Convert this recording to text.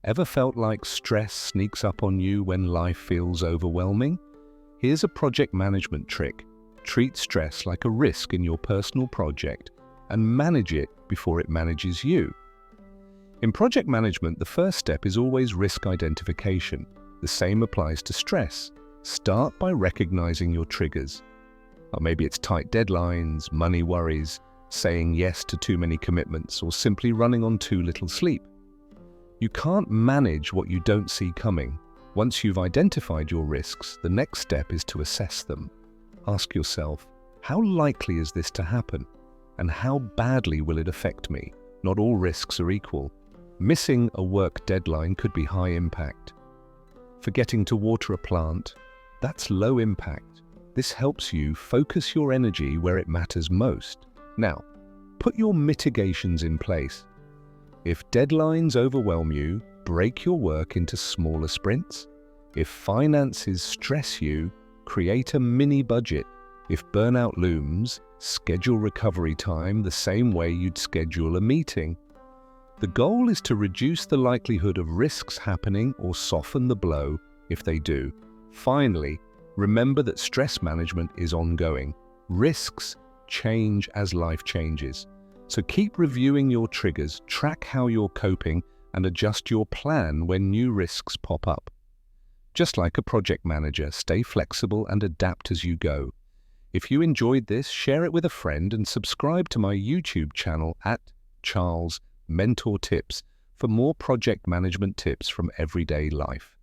Ever felt like stress sneaks up on you when life feels overwhelming? Here's a project management trick. Treat stress like a risk in your personal project and manage it before it manages you. In project management, the first step is always risk identification. The same applies to stress. Start by recognizing your triggers. Or maybe it's tight deadlines, money worries, saying yes to too many commitments, or simply running on too little sleep. You can't manage what you don't see coming. Once you've identified your risks, the next step is to assess them. Ask yourself, how likely is this to happen? And how badly will it affect me? Not all risks are equal. Missing a work deadline could be high impact. Forgetting to water a plant, that's low impact. This helps you focus your energy where it matters most. Now, put your mitigations in place. If deadlines overwhelm you, break your work into smaller sprints. If finances stress you, create a mini budget. If burnout looms, schedule recovery time the same way you'd schedule a meeting. The goal is to reduce the likelihood of risks happening or soften the blow if they do. Finally, remember that stress management is ongoing. Risks change as life changes. So keep reviewing your triggers, track how you're coping, and adjust your plan when new risks pop up. Just like a project manager, stay flexible and adapt as you go. If you enjoyed this, share it with a friend and subscribe to my YouTube channel at Charles Mentor Tips for more project management tips from everyday life.